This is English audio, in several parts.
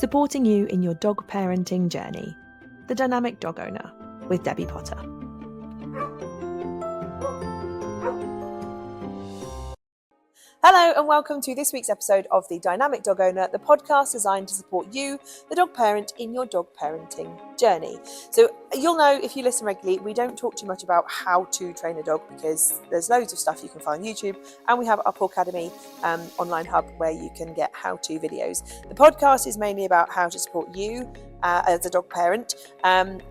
supporting you in your dog parenting journey. The Dynamic Dog Owner with Debbie Potter. Hello and welcome to this week's episode of The Dynamic Dog Owner, the podcast designed to support you, the dog parent, in your dog parenting journey. So you'll know if you listen regularly, we don't talk too much about how to train a dog because there's loads of stuff you can find on YouTube, and we have our Pawcademy online hub where you can get how-to videos. The podcast is mainly about how to support you as a dog parent, and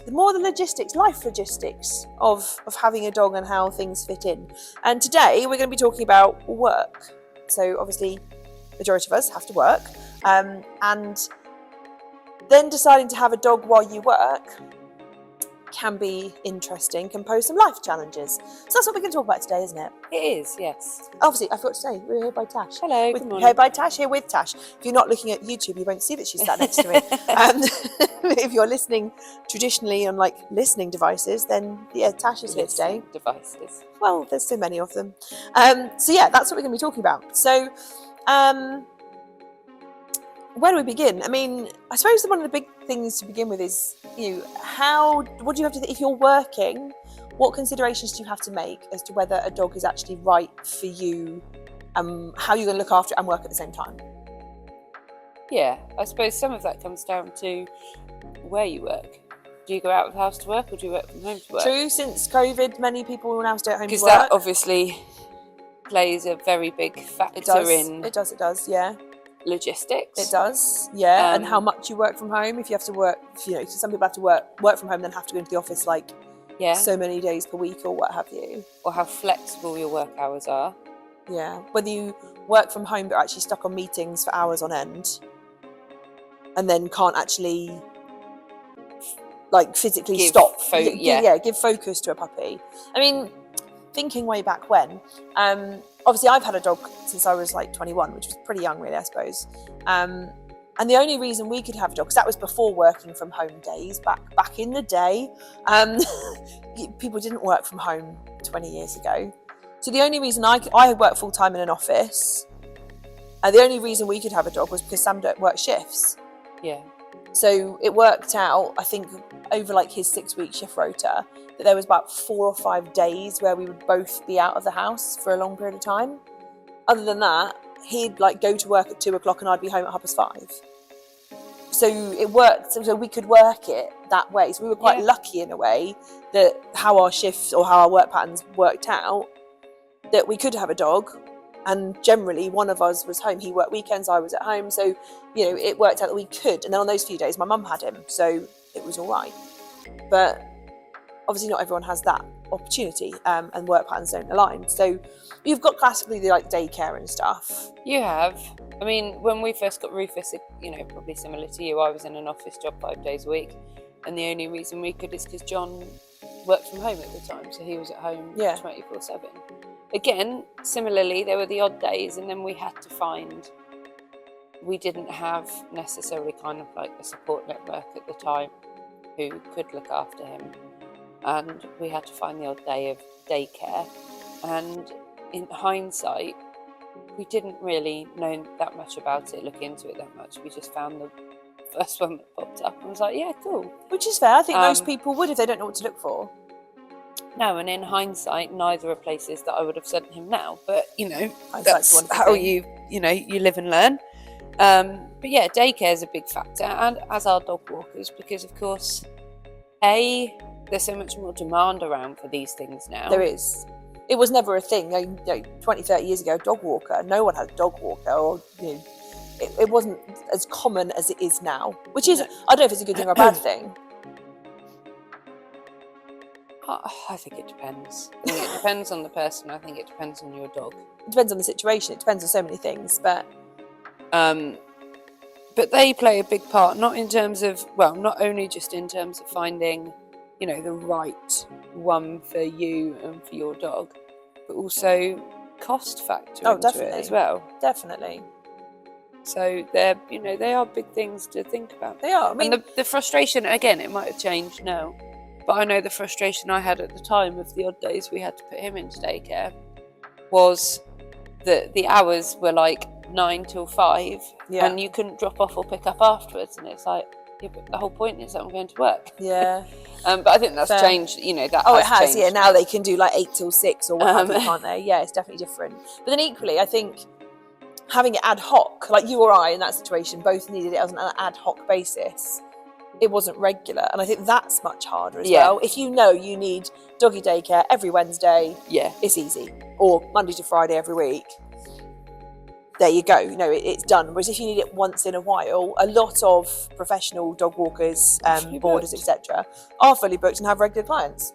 the more the logistics, life logistics of having a dog and how things fit in. And today we're going to be talking about work. So obviously the majority of us have to work, and then deciding to have a dog while you work can be interesting, can pose some life challenges. So that's what we're going to talk about today, isn't it? It is, yes. Obviously, I forgot to say, we're here by Tash. Hello, good morning. Here by Tash, here with Tash. If you're not looking at YouTube, you won't see that she's sat next to me. If you're listening traditionally on listening devices, then yeah, Tash is here today. Devices. Well, there's so many of them. So yeah, that's what we're going to be talking about. So, where do we begin? I mean, I suppose one of the big things to begin with is, what do you have to, if you're working, what considerations do you have to make as to whether a dog is actually right for you, how you're going to look after it and work at the same time? Yeah, I suppose some of that comes down to where you work. Do you go out of the house to work or do you work from home to work? True, since COVID, many people will now stay at home to work. Because that obviously plays a very big factor in It does, yeah. Logistics. It does, yeah. And how much you work from home. If you have to work, some people have to work from home, then have to go into the office so many days per week or what have you. Or how flexible your work hours are. Yeah, whether you work from home but are actually stuck on meetings for hours on end, and then can't actually physically give stop. Give focus to a puppy. I mean, thinking way back when, obviously I've had a dog since I was 21, which was pretty young really, I suppose. And the only reason we could have a dog, because that was before working from home days, back in the day, people didn't work from home 20 years ago. So the only reason I worked full time in an office, the only reason we could have a dog was because Sam worked shifts. Yeah. So it worked out, I think, over his 6-week shift rota, that there was about 4 or 5 days where we would both be out of the house for a long period of time. Other than that, he'd go to work at 2:00 and I'd be home at 5:30. So it worked. So we could work it that way. So we were quite lucky in a way that how our shifts or how our work patterns worked out, that we could have a dog. And generally one of us was home. He worked weekends, I was at home. So, it worked out that we could. And then on those few days, my mum had him. So it was all right. But obviously not everyone has that opportunity, and work patterns don't align. So you've got classically the daycare and stuff. You have. I mean, when we first got Rufus, probably similar to you, I was in an office job 5 days a week. And the only reason we could is because John worked from home at the time. So he was at home 24/7. Again, similarly, there were the odd days, and then we had to find, we didn't have necessarily a support network at the time who could look after him. And we had to find the odd day of daycare. And in hindsight, we didn't really know that much about it, look into it that much. We just found the first one that popped up and was like, yeah, cool. Which is fair. I think most people would if they don't know what to look for. No, and in hindsight, neither are places that I would have sent him now. But, that's how you live and learn. But yeah, daycare is a big factor, and as are dog walkers, because of course, there's so much more demand around for these things now. There is. It was never a thing. 20, 30 years ago, dog walker, no one had a dog walker, or, it wasn't as common as it is now, which is, I don't know if it's a good thing or a bad thing. I think it depends. I think it depends on the person. I think it depends on your dog. It depends on the situation. It depends on so many things, but they play a big part, not only just in terms of finding, the right one for you and for your dog, but also cost factor into definitely. It as well. Definitely. So they are big things to think about. They are. I mean, and the frustration, again, it might have changed now. But I know the frustration I had at the time of the odd days we had to put him into daycare was that the hours were 9 till 5, and you couldn't drop off or pick up afterwards, and it's like, yeah, but the whole point is that I'm going to work. Yeah. But I think that's changed, that it has changed. Yeah, now they can do like 8 till 6 or what have you, can't they? Yeah, it's definitely different. But then equally, I think having it ad hoc, like you or I in that situation both needed it on an ad hoc basis, it wasn't regular, and I think that's much harder as well. If you know you need doggy daycare every Wednesday, it's easy, or Monday to Friday every week, there you go, it's done. Whereas if you need it once in a while, a lot of professional dog walkers, boarders, etc., are fully booked and have regular clients.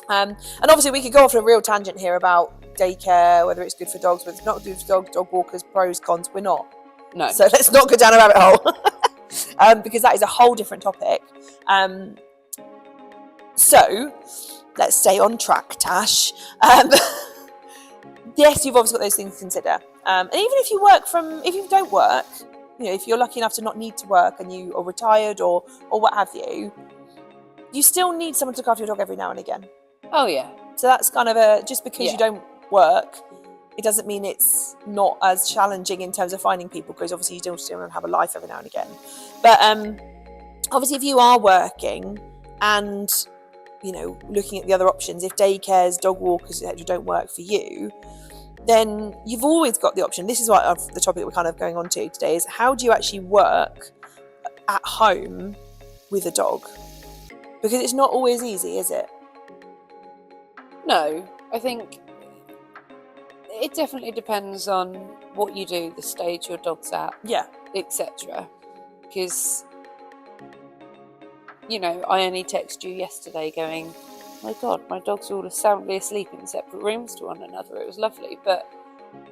And obviously we could go off on a real tangent here about daycare, whether it's good for dogs, whether it's not good for dogs, dog walkers, pros, cons. We're not. No. So let's not go down a rabbit hole. Because that is a whole different topic. So let's stay on track, Tash. Yes, you've obviously got those things to consider. And even if you don't work, if you're lucky enough to not need to work and you are retired or what have you, you still need someone to look after your dog every now and again. Oh, yeah. So that's kind of just because you don't work, it doesn't mean it's not as challenging in terms of finding people, because obviously you still have a life every now and again. But obviously if you are working and, looking at the other options, if daycares, dog walkers, etc., don't work for you, then you've always got the option. This is what the topic we're kind of going on to today is, how do you actually work at home with a dog? Because it's not always easy, is it? No, I think it definitely depends on what you do, the stage your dog's at, etc. Because, I only texted you yesterday going, my God, my dogs are all soundly asleep in separate rooms to one another. It was lovely. But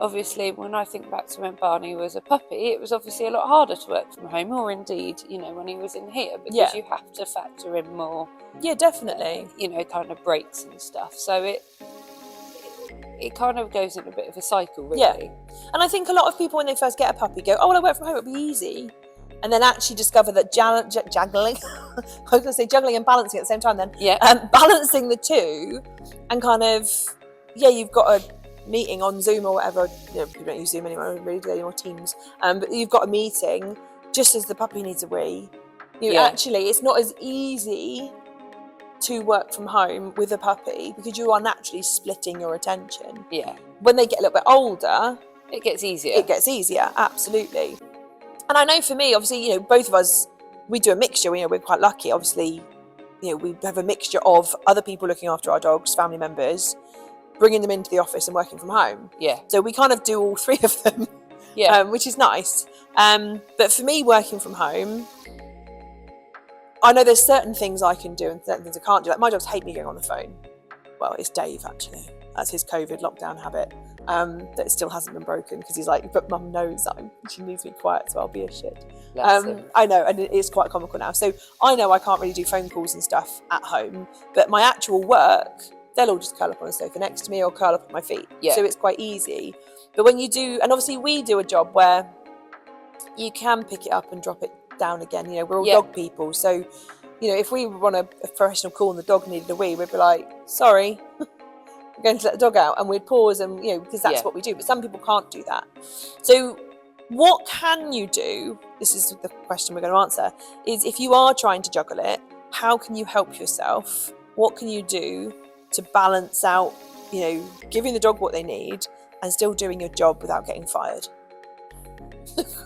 obviously, when I think back to when Barney was a puppy, it was obviously a lot harder to work from home, or indeed, when he was in here, because you have to factor in more. Yeah, definitely. Kind of breaks and stuff. So it kind of goes in a bit of a cycle, really. Yeah. And I think a lot of people, when they first get a puppy, go, oh, well, I work from home, it'll be easy. And then actually discover that juggling, I was going to say juggling and balancing at the same time then. Balancing the two and kind of, you've got a meeting on Zoom or whatever. People don't use Zoom anymore, really, do they? Or Teams. But you've got a meeting just as the puppy needs a wee. Actually, it's not as easy to work from home with a puppy because you are naturally splitting your attention. When they get a little bit older, it gets easier. Absolutely. And I know for me, obviously, both of us, we do a mixture. We're quite lucky. Obviously, we have a mixture of other people looking after our dogs, family members, bringing them into the office and working from home. So we kind of do all three of them, which is nice. But for me, working from home, I know there's certain things I can do and certain things I can't do. Like my dogs hate me going on the phone. Well, it's Dave, actually. That's his COVID lockdown habit. That still hasn't been broken because he's like, but Mum knows she needs me quiet, so I'll be a shit. I know, and it is quite comical now. So I know I can't really do phone calls and stuff at home, but my actual work, they'll all just curl up on the sofa next to me or curl up at my feet. So it's quite easy. But when you do, and obviously we do a job where you can pick it up and drop it down again. We're all dog people, so if we were on a professional call and the dog needed a wee, we'd be like, sorry, we're going to let the dog out, and we'd pause and because that's what we do. But some people can't do that. So what can you do? This is the question we're going to answer, is if you are trying to juggle it, how can you help yourself? What can you do to balance out giving the dog what they need and still doing your job without getting fired?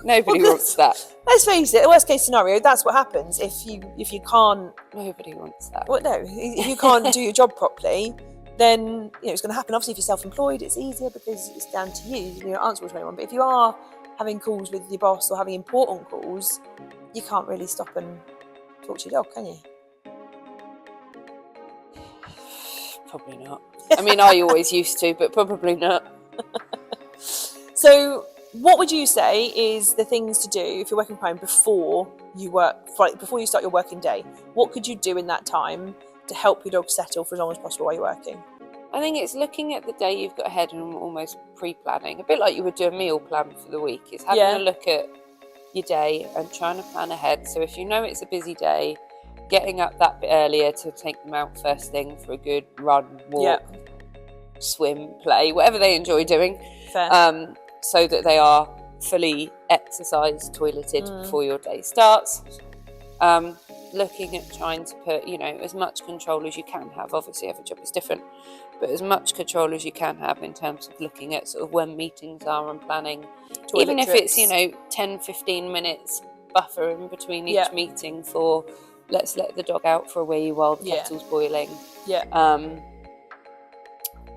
Nobody wants that. Let's face it, the worst case scenario, that's what happens if you can't. Nobody wants that. Well, no, if you can't do your job properly, then it's going to happen. Obviously, if you're self-employed, it's easier because it's down to you. You're not answerable to anyone. But if you are having calls with your boss or having important calls, you can't really stop and talk to your dog, can you? Probably not. I mean, I always used to, but probably not. So what would you say is the things to do if you're working from home before you start your working day? What could you do in that time to help your dog settle for as long as possible while you're working? I think it's looking at the day you've got ahead and almost pre-planning, a bit like you would do a meal plan for the week. It's having a look at your day and trying to plan ahead. So if you know it's a busy day, getting up that bit earlier to take them out first thing for a good run, walk, swim, play, whatever they enjoy doing. Fair. So that they are fully exercised, toileted before your day starts. Looking at trying to put, as much control as you can have. Obviously, every job is different, but as much control as you can have in terms of looking at sort of when meetings are and planning. Toilet even if trips. it's, 10, 15 minutes buffer in between each meeting for let's let the dog out for a wee while the kettle's boiling.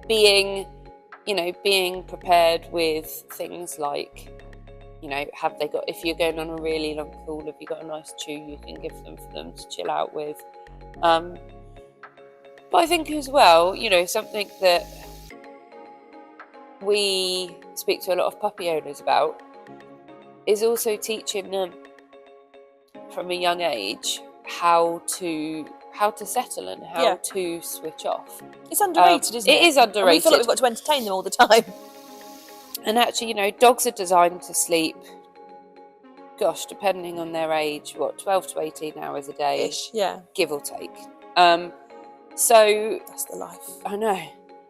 Being prepared with things like, have they got, if you're going on a really long call, have you got a nice chew you can give them for them to chill out with? But I think as well, something that we speak to a lot of puppy owners about is also teaching them from a young age how to settle and how to switch off. It's underrated, isn't it? It is underrated. And we feel like we've got to entertain them all the time. And actually, dogs are designed to sleep, depending on their age, 12 to 18 hours a day. Ish, yeah. Give or take. So that's the life. I know.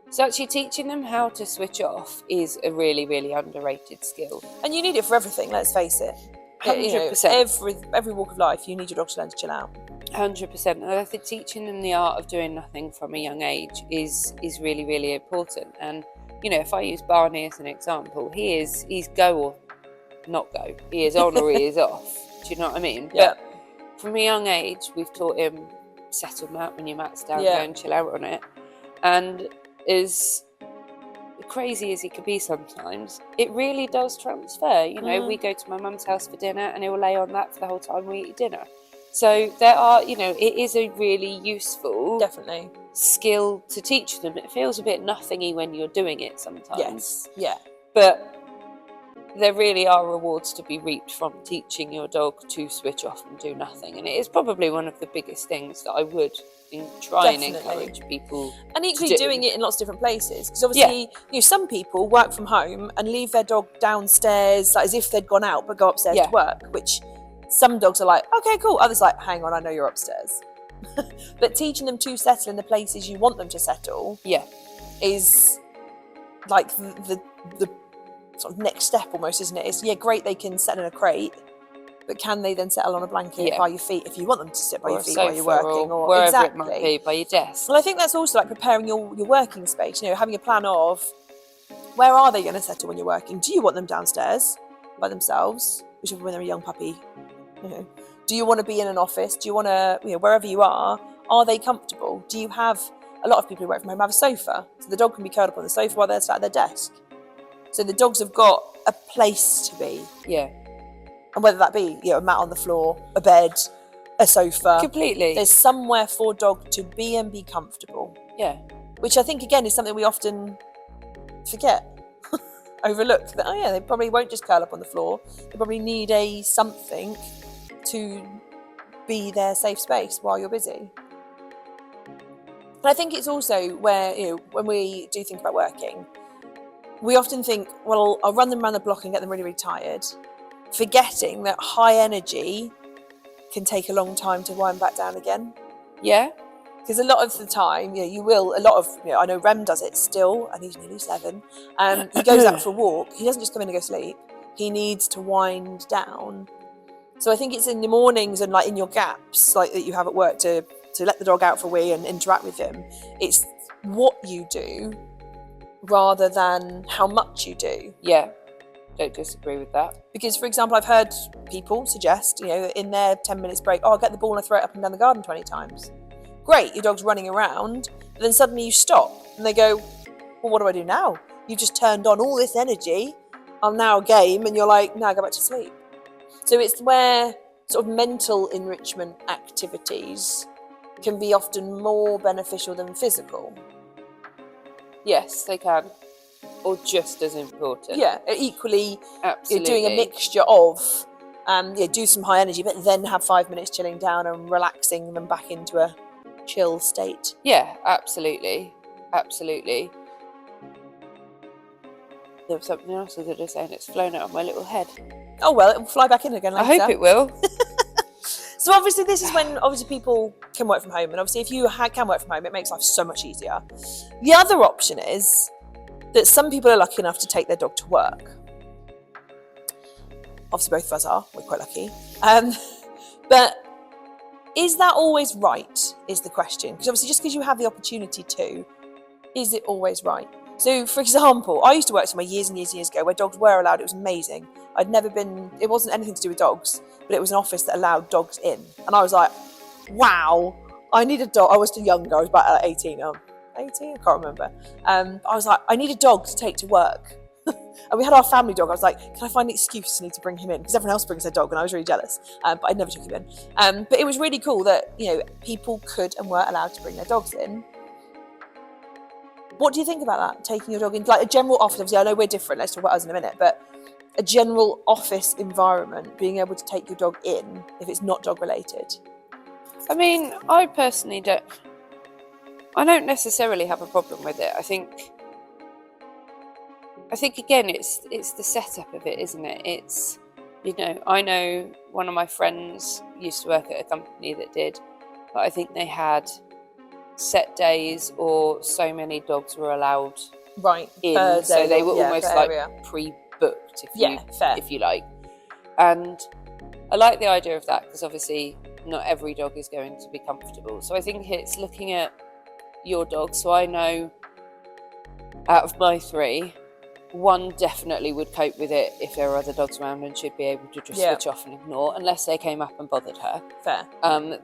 So actually teaching them how to switch off is a really, really underrated skill. And you need it for everything, let's face it. 100%. Every walk of life, you need your dog to learn to chill out. 100%. And I think teaching them the art of doing nothing from a young age is really, really important. And if I use Barney as an example, he's go or not go. He is on or he is off. Do you know what I mean? Yeah. But from a young age, we've taught him settle mat when your mat's down, go and chill out on it. And as crazy as he can be sometimes, it really does transfer. We go to my mum's house for dinner and he'll lay on that for the whole time we eat dinner. So there are, it is a really useful definitely skill to teach them. It feels a bit nothingy when you're doing it sometimes. Yes, yeah. But there really are rewards to be reaped from teaching your dog to switch off and do nothing. And it is probably one of the biggest things that I would try and encourage people and equally to do. Doing it in lots of different places, because obviously some people work from home and leave their dog downstairs as if they'd gone out but go upstairs to work, which some dogs are like, okay, cool. Others like, hang on, I know you're upstairs. But teaching them to settle in the places you want them to settle is like the sort of next step almost, isn't it? It's great they can settle in a crate, but can they then settle on a blanket by your feet if you want them to sit by your feet while you're working, or wherever it might be, by your desk? Well, I think that's also like preparing your working space, having a plan of where are they going to settle when you're working. Do you want them downstairs by themselves, whichever when they're a young puppy? Do you want to be in an office? Do you want to, wherever you are they comfortable? Do you have, a lot of people who work from home have a sofa, so the dog can be curled up on the sofa while they're sat at their desk. So the dogs have got a place to be. Yeah. And whether that be, a mat on the floor, a bed, a sofa. Completely. There's somewhere for dog to be and be comfortable. Yeah. Which I think, again, is something we often forget, overlook. That, they probably won't just curl up on the floor. They probably need a something to be their safe space while you're busy. And I think it's also where, when we do think about working, we often think, well, I'll run them around the block and get them really, really tired, forgetting that high energy can take a long time to wind back down again. Yeah. Because a lot of the time, I know Rem does it still, and he's nearly 7. He goes out for a walk. He doesn't just come in and go sleep. He needs to wind down. So I think it's in the mornings and like in your gaps, like that you have at work to let the dog out for a wee and interact with him. It's what you do rather than how much you do. Yeah, don't disagree with that. Because, for example, I've heard people suggest, in their 10 minutes break, I'll get the ball and throw it up and down the garden 20 times. Great, your dog's running around, but then suddenly you stop and they go, well, what do I do now? You've just turned on all this energy. I'm now game, and you're like, no, go back to sleep. So it's where sort of mental enrichment activities can be often more beneficial than physical. Yes, they can. Or just as important. Yeah, equally, absolutely. You're doing a mixture of, do some high energy, but then have 5 minutes chilling down and relaxing them back into a chill state. Yeah, absolutely. Absolutely. There was something else I was going to say, and it's flown out of my little head. Oh, well, it will fly back in again later. I hope it will. So obviously this is when people can work from home, and obviously if you can work from home, it makes life so much easier. The other option is that some people are lucky enough to take their dog to work. Obviously, both of us are. We're quite lucky. But is that always right, is the question. Because obviously just because you have the opportunity to, is it always right? So, for example, I used to work somewhere years and years and years ago where dogs were allowed. It was amazing. It wasn't anything to do with dogs, but it was an office that allowed dogs in. And I was like, wow, I need a dog. I was still younger. I was about 18. 18? I can't remember. I was like, I need a dog to take to work. And we had our family dog. I was like, can I find an excuse to need to bring him in? Because everyone else brings their dog, and I was really jealous. But I never took him in. But it was really cool that, people could and were allowed to bring their dogs in. What do you think about that? Taking your dog in, like a general office, obviously I know we're different, let's talk about us in a minute, but a general office environment, being able to take your dog in if it's not dog related. I mean, I personally don't necessarily have a problem with it. I think again, it's the setup of it, isn't it? It's, I know one of my friends used to work at a company that did, but I think they had set days or so many dogs were allowed in, so they were almost like pre-booked, if you like. And I like the idea of that, because obviously not every dog is going to be comfortable. So I think it's looking at your dog. So I know out of my 3, one definitely would cope with it if there were other dogs around and should be able to just switch off and ignore, unless they came up and bothered her. Fair.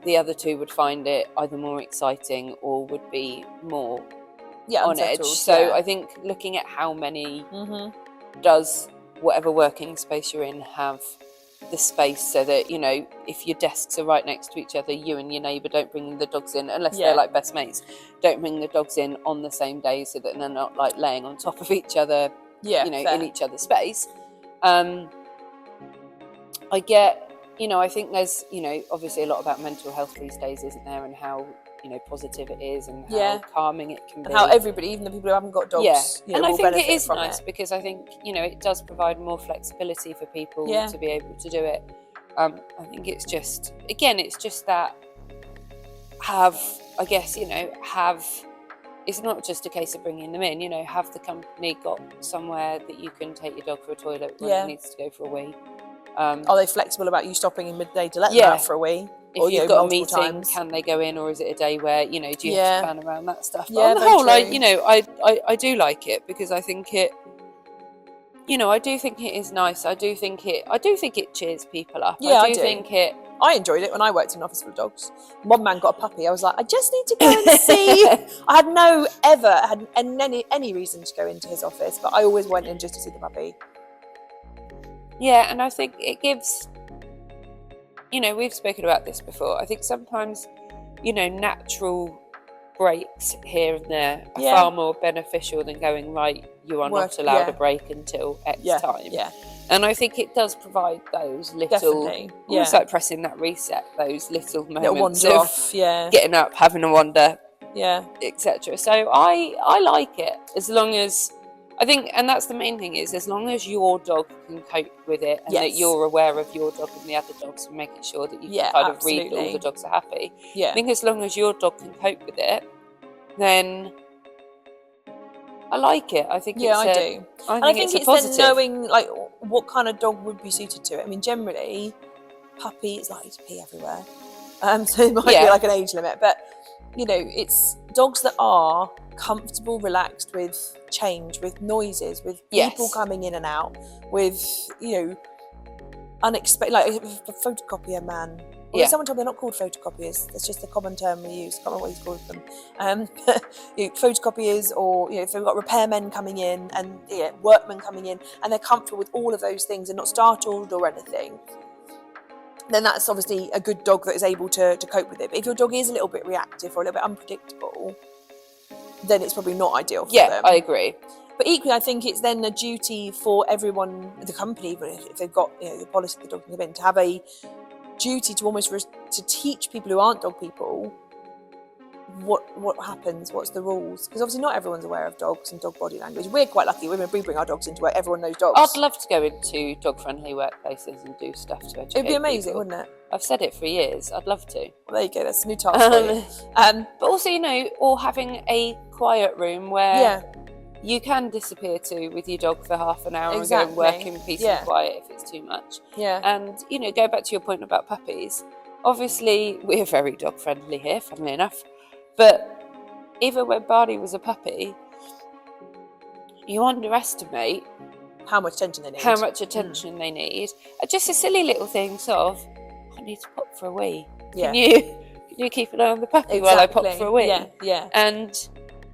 The other 2 would find it either more exciting or would be more on edge. So I think looking at how many does whatever working space you're in have the space, so that, if your desks are right next to each other, you and your neighbour don't bring the dogs in, unless they're like best mates, don't bring the dogs in on the same day, so that they're not like laying on top of each other, in each other's space. I get, I think there's, obviously a lot about mental health these days, isn't there, and how, positive it is, and how calming it can be. And how everybody, even the people who haven't got dogs, and I think it is nice, because I think, it does provide more flexibility for people to be able to do it. I think it's just, again, it's just that it's not just a case of bringing them in, have the company got somewhere that you can take your dog for a toilet when it needs to go for a wee. Are they flexible about you stopping in midday to let them out for a wee? If you've got a meeting, can they go in, or is it a day where, do you have to plan around that stuff? But on the whole, I do like it, because I think it, I do think it is nice. I do think it cheers people up. Yeah, I enjoyed it when I worked in an office full of dogs. One man got a puppy. I was like, I just need to go and see. I had any reason to go into his office, but I always went in just to see the puppy. Yeah, and I think it gives, we've spoken about this before. I think sometimes, natural breaks here and there are far more beneficial than going, right, you are not allowed a break until X time. Yeah. And I think it does provide those little, almost like pressing that reset, those little moments of getting up, having a wander, etc. So I like it, as long as, I think, and that's the main thing, is as long as your dog can cope with it, and that you're aware of your dog and the other dogs, and making sure that you can kind of read that all the dogs are happy. Yeah. I think as long as your dog can cope with it, then I like it. I think I do. I think it's then knowing like what kind of dog would be suited to it. I mean, generally, puppy is likely to pee everywhere, so it might be like an age limit. But it's dogs that are comfortable, relaxed with change, with noises, with people coming in and out, with unexpected, like a photocopier man. Although someone told me they're not called photocopiers, that's just the common term we use. I can't remember what he's called them. Photocopiers, or if they've got repairmen coming in and workmen coming in, and they're comfortable with all of those things and not startled or anything, then that's obviously a good dog that is able to cope with it. But if your dog is a little bit reactive or a little bit unpredictable, then it's probably not ideal for them. Yeah, I agree. But equally, I think it's then a duty for everyone, the company, even if they've got the policy the dog can come in, to have a duty to almost to teach people who aren't dog people what happens, what's the rules, because obviously not everyone's aware of dogs and dog body language. We're quite lucky, we bring our dogs into work, everyone knows dogs. I'd love to go into dog friendly workplaces and do stuff to educate. It'd be amazing, people. wouldn't it? I've said it for years, I'd love to. Well, there you go, that's a new task for you. But also, or having a quiet room where you can disappear to with your dog for half an hour Exactly. and go and work in peace and quiet if it's too much. Yeah. And, you know, go back to your point about puppies. Obviously, we're very dog friendly here, funnily enough. But even when Barney was a puppy, you underestimate how much attention they need. Just the silly little things of, I need to pop for a wee. Yeah. Can you keep an eye on the puppy while I pop for a wee? Yeah. And,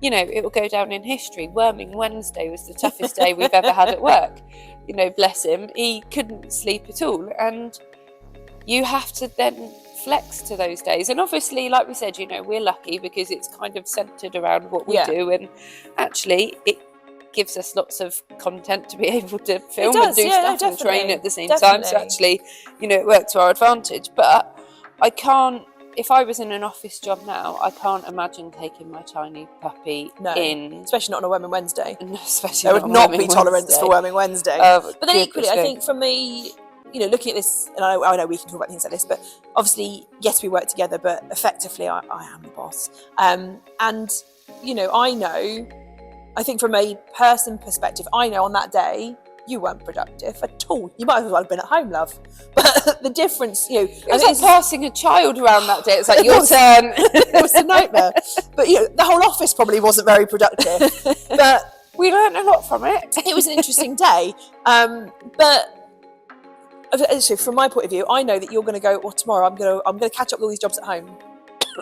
you know, it will go down in history. Worming Wednesday was the toughest day we've ever had at work. You know, bless him, he couldn't sleep at all. And you have to then flex to those days. And obviously, like we said, you know, we're lucky because it's kind of centred around what we do. And actually, it gives us lots of content to be able to film and do stuff and train at the same time. So actually, you know, it worked to our advantage. But I can't, if I was in an office job now, I can't imagine taking my tiny puppy in. Especially not on a Worming Wednesday. No, especially there would not be tolerance for Worming Wednesday. But then equally, I think for me, you know, looking at this, and I know we can talk about things like this, but obviously, yes, we work together, but effectively, I am the boss. And, you know, I think from a person perspective, I know on that day, you weren't productive at all. You might as well have been at home, love. But the difference, you know... It was like passing a child around that day. It's like, your turn. It was a nightmare. But, you know, the whole office probably wasn't very productive. But we learned a lot from it. It was an interesting day. But actually, from my point of view, I know that you're going to go, well, tomorrow I'm going to catch up with all these jobs at home.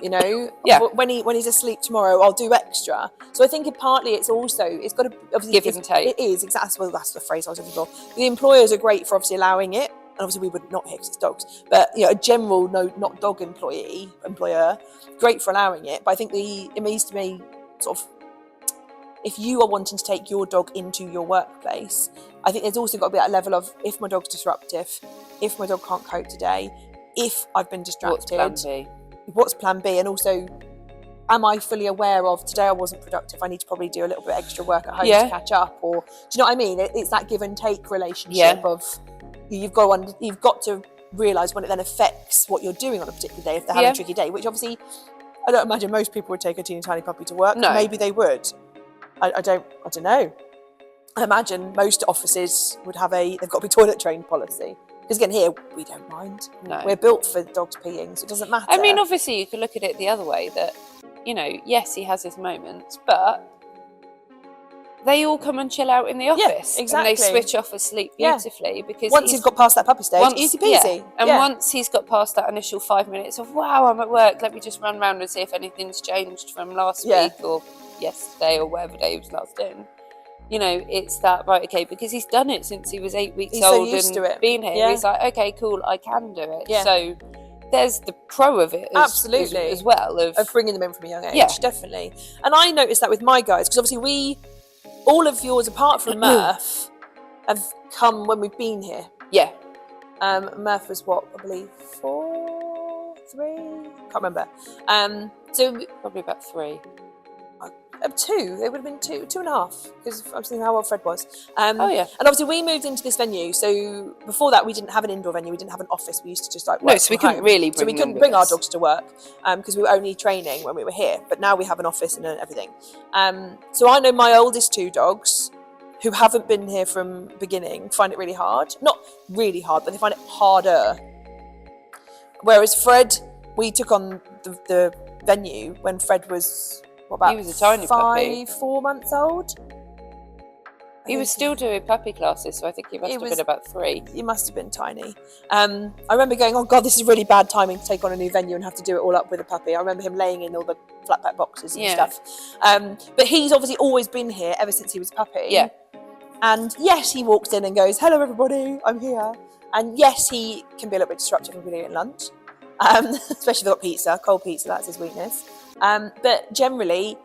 You know, when he's asleep tomorrow, I'll do extra. So I think partly it's got to obviously give and take. It is exactly, well, that's the phrase I was looking for. The employers are great for obviously allowing it, and obviously we would not here because it's dogs. But you know, a general not dog employer, great for allowing it. But I think it means to me sort of, if you are wanting to take your dog into your workplace, I think there's also got to be that level of, if my dog's disruptive, if my dog can't cope today, if I've been distracted. What's plan B? And also, am I fully aware of today I wasn't productive, I need to probably do a little bit extra work at home to catch up? Or do you know what I mean? It's that give and take relationship of you've got to realise when it then affects what you're doing on a particular day, if they're having a tricky day, which obviously I don't imagine most people would take a teeny tiny puppy to work. No. Maybe they would. I don't know. I imagine most offices would have they've got to be toilet trained policy. Because again, here, we don't mind. No. We're built for dogs peeing, so it doesn't matter. I mean, obviously, you could look at it the other way, that, you know, yes, he has his moments, but they all come and chill out in the office. Yeah, exactly. And they switch off and sleep beautifully. Because once he's got past that puppy stage, easy peasy. And once he's got past that initial 5 minutes of, wow, I'm at work, let me just run round and see if anything's changed from last week or yesterday or whatever day he was last in. You know, it's that, right, okay, because he's done it since he was 8 weeks old and been here. Yeah. He's like, okay, cool, I can do it. Yeah. So there's the pro of it as well. Of bringing them in from a young age, definitely. And I noticed that with my guys, because obviously all of yours, apart from Murph, have come when we've been here. Yeah. Murph was what, I believe, 4, 3? Can't remember. So probably about 3. 2, they would have been 2.5, because I'm thinking how old Fred was. And obviously we moved into this venue, so before that we didn't have an indoor venue, we didn't have an office, we used to just like work so we couldn't really bring so we couldn't bring our dogs to work because we were only training when we were here, but now we have an office and everything. So I know my oldest 2 dogs who haven't been here from beginning find it really hard. Not really hard, but they find it harder. Whereas Fred, we took on the venue when Fred was he was a tiny puppy. 4 months old. He was still doing puppy classes, so I think he must have been about 3. He must have been tiny. I remember going, oh God, this is really bad timing to take on a new venue and have to do it all up with a puppy. I remember him laying in all the flat pack boxes and stuff. But he's obviously always been here ever since he was a puppy. Yeah. And yes, he walks in and goes, hello everybody, I'm here. And yes, he can be a little bit disruptive when we're eating lunch. Especially if they've got pizza, cold pizza, that's his weakness. But generally,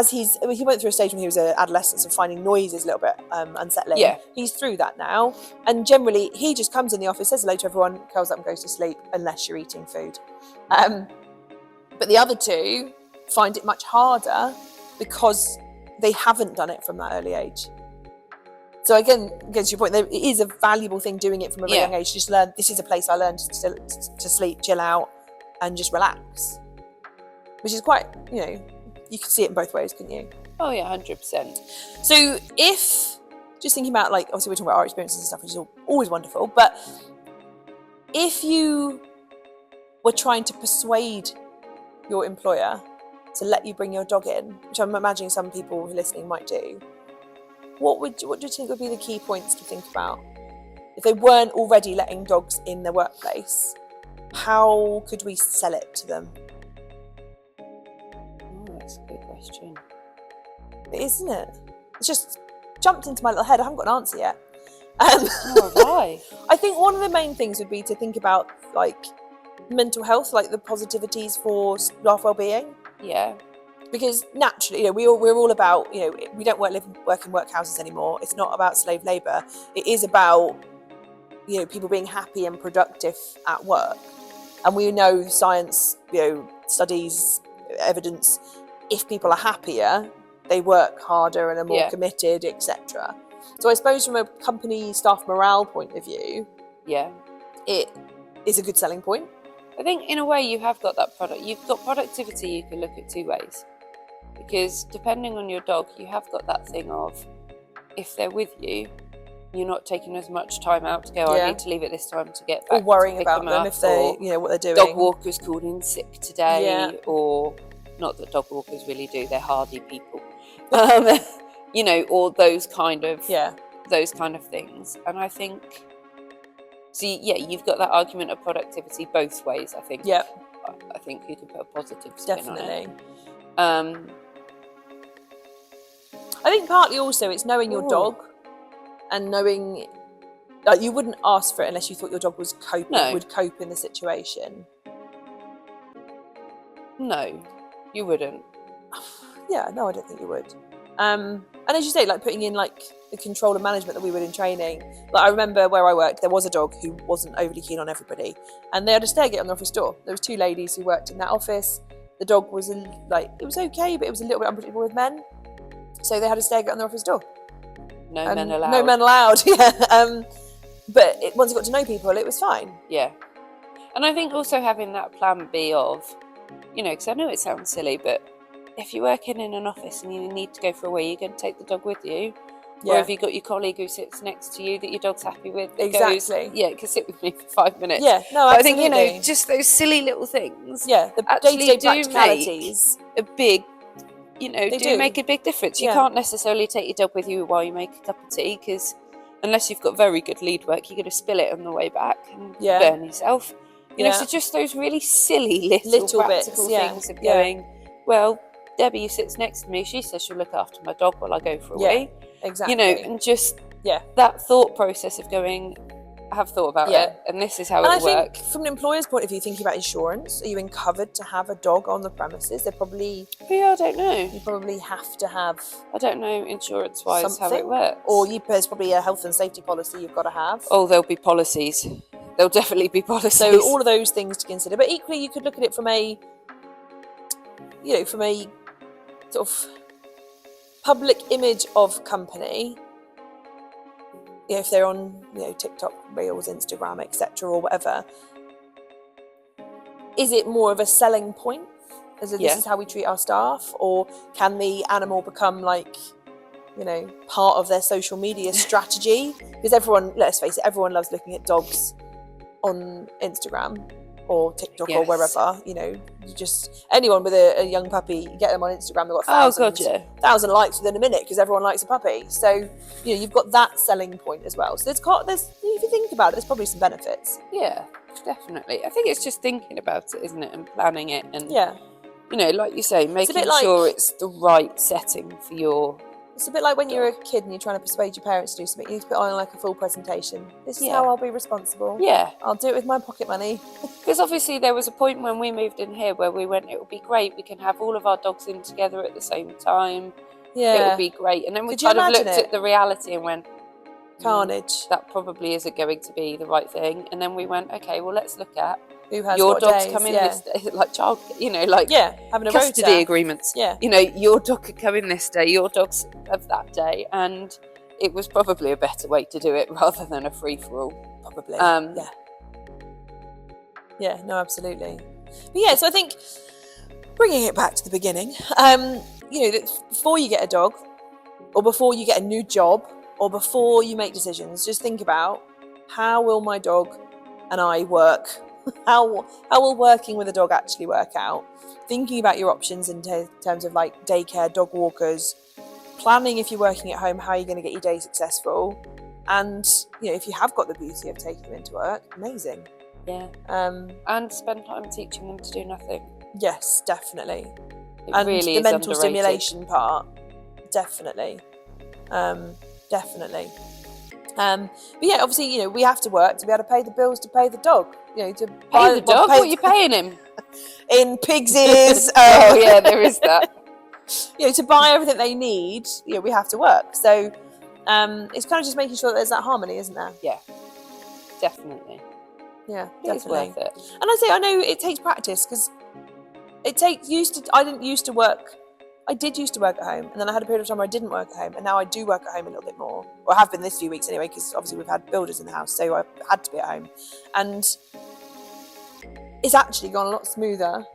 he went through a stage when he was an adolescent of finding noises a little bit unsettling. Yeah. He's through that now. And generally, he just comes in the office, says hello to everyone, curls up and goes to sleep, unless you're eating food. But the other 2 find it much harder because they haven't done it from that early age. So again, to your point, it is a valuable thing doing it from a very young age. Just learn, this is a place I learned to sleep, chill out, and just relax. Which is quite, you could see it in both ways, couldn't you? Oh yeah, 100%. So if, just thinking about, like, obviously we're talking about our experiences and stuff, which is always wonderful, but if you were trying to persuade your employer to let you bring your dog in, which I'm imagining some people who are listening might do, what do you think would be the key points to think about? If they weren't already letting dogs in their workplace, how could we sell it to them? Oh, that's a good question. Isn't it? It's just jumped into my little head. I haven't got an answer yet. Why? I think one of the main things would be to think about, like, mental health, like the positivities for staff well-being. Yeah. Because naturally, we're all about, we don't work in workhouses anymore. It's not about slave labour. It is about, people being happy and productive at work. And we know science, studies, evidence, if people are happier, they work harder and are more committed, etc. So I suppose from a company staff morale point of view, it is a good selling point. I think in a way you have got that product. You've got productivity you can look at two ways. Because depending on your dog, you have got that thing of, if they're with you, you're not taking as much time out to go, I need to leave at this time to get back. Or worrying to pick about them up, if they, what they're doing. Dog walkers called in sick today, or not that dog walkers really do, they're hardy people. Or those kind of things. And I think, you've got that argument of productivity both ways, I think. Yeah. I think you can put a positive spin on it. I think partly also it's knowing your dog and knowing, like, you wouldn't ask for it unless you thought your dog would cope in the situation. No, you wouldn't. Yeah, no, I don't think you would. And as you say, like, putting in, like, the control and management that we would in training. Like, I remember where I worked, there was a dog who wasn't overly keen on everybody, and they had a stair gate on the office door. There was two ladies who worked in that office. The dog was it was okay, but it was a little bit unpredictable with men. So they had a stair gate on the office door. No men allowed. No men allowed, yeah. But once you got to know people, it was fine. Yeah. And I think also having that plan B of, because I know it sounds silly, but if you're working in an office and you need to go for a wee, you're going to take the dog with you. Yeah. Or have you got your colleague who sits next to you that your dog's happy with? Exactly. It can sit with me for 5 minutes. Yeah, no, absolutely. But I think, just those silly little things. Yeah, the day-to-day practicalities. A big, do make a big difference. You can't necessarily take your dog with you while you make a cup of tea, because unless you've got very good lead work, you're going to spill it on the way back and burn yourself. So just those really silly little practical things of going, well, Debbie, who sits next to me, she says she'll look after my dog while I go for a wee. Exactly. And just that thought process of going, I have thought about it, and this is how it will work. Think from an employer's point of view, thinking about insurance, are you covered to have a dog on the premises? They're probably... Yeah, I don't know. You probably have to have... I don't know insurance-wise how it works. Or there's probably a health and safety policy you've got to have. Oh, there'll be policies. There'll definitely be policies. So all of those things to consider. But equally, you could look at it from a sort of public image of company. If they're on, TikTok, Reels, Instagram, etc., or whatever, is it more of a selling point? This is how we treat our staff, or can the animal become part of their social media strategy? Because everyone, let's face it, everyone loves looking at dogs on Instagram or TikTok or wherever. Just anyone with a young puppy, you get them on Instagram, they've got 1,000 likes within a minute because everyone likes a puppy. So you've got that selling point as well. So there's if you think about it, there's probably some benefits. Yeah, definitely. I think it's just thinking about it, isn't it, and planning it, and like you say, making sure it's the right setting for your... It's a bit like when you're a kid and you're trying to persuade your parents to do something. You need to put on a full presentation. This is how I'll be responsible. Yeah. I'll do it with my pocket money. Because obviously there was a point when we moved in here where we went, it would be great. We can have all of our dogs in together at the same time. Yeah. It would be great. And then we kind of looked at the reality and went, carnage. That probably isn't going to be the right thing. And then we went, okay, well, let's look at who has your what dog's days, come in this day, like child, having a custody rota agreements. Yeah. Your dog could come in this day, your dog's of that day, and it was probably a better way to do it rather than a free for all. Probably. Yeah. No, absolutely. But so I think bringing it back to the beginning, before you get a dog, or before you get a new job, or before you make decisions, just think about, how will my dog and I work? How will working with a dog actually work out? Thinking about your options in terms of like daycare, dog walkers, planning if you're working at home, how you're going to get your day successful. And, if you have got the beauty of taking them into work, amazing. Yeah. And spend time teaching them to do nothing. Yes, definitely. It really is the mental underrated. stimulation part, definitely. Definitely. But yeah, obviously, we have to work to be able to pay the bills, to pay the dog. To pay the dog? What are you paying him? In pig's ears. Oh yeah, there is that. To buy everything they need, we have to work. So it's kind of just making sure that there's that harmony, isn't there? Yeah, definitely. Yeah, it's definitely. worth it. And I know it takes practice, because I did used to work at home, and then I had a period of time where I didn't work at home, and now I do work at home a little bit more, or I have been this few weeks anyway, because obviously we've had builders in the house, so I had to be at home, and it's actually gone a lot smoother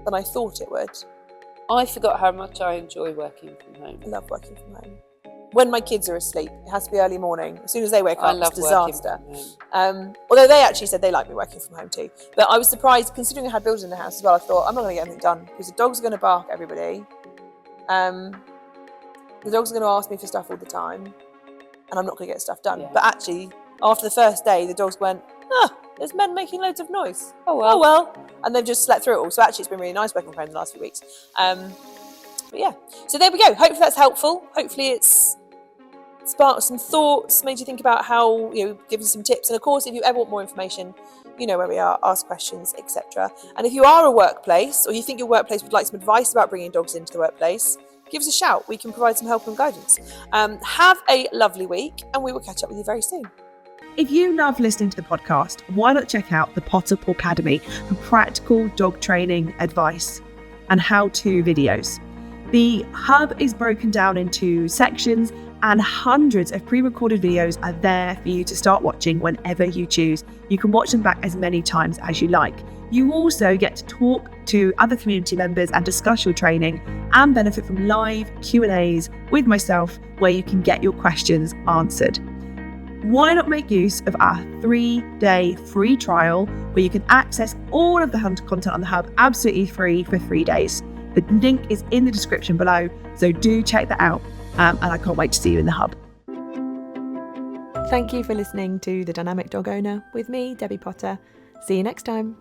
than I thought it would. I forgot how much I enjoy working from home. I love working from home. When my kids are asleep, it has to be early morning. As soon as they wake up, it's a disaster. Although they actually said they like me working from home too. But I was surprised, considering I had builders in the house as well. I thought, I'm not going to get anything done, because the dogs are going to bark at everybody. The dogs are going to ask me for stuff all the time, and I'm not going to get stuff done. Yeah. But actually, after the first day, the dogs went, there's men making loads of noise. Oh well. And they've just slept through it all. So actually, it's been really nice working from home the last few weeks. But yeah, so there we go. Hopefully that's helpful. Hopefully it's sparked some thoughts, made you think about how, give you some tips. And of course, if you ever want more information, you know where we are, ask questions, etc. And if you are a workplace, or you think your workplace would like some advice about bringing dogs into the workplace, give us a shout. We can provide some help and guidance. Have a lovely week, and we will catch up with you very soon. If you love listening to the podcast, why not check out the Pawcademy for practical dog training advice and how-to videos. The hub is broken down into sections, and hundreds of pre-recorded videos are there for you to start watching whenever you choose. You can watch them back as many times as you like. You also get to talk to other community members and discuss your training, and benefit from live Q&As with myself, where you can get your questions answered. Why not make use of our 3-day free trial, where you can access all of the content on the hub absolutely free for 3 days. The link is in the description below, so do check that out. And I can't wait to see you in the hub. Thank you for listening to The Dynamic Dog Owner with me, Debbie Potter. See you next time.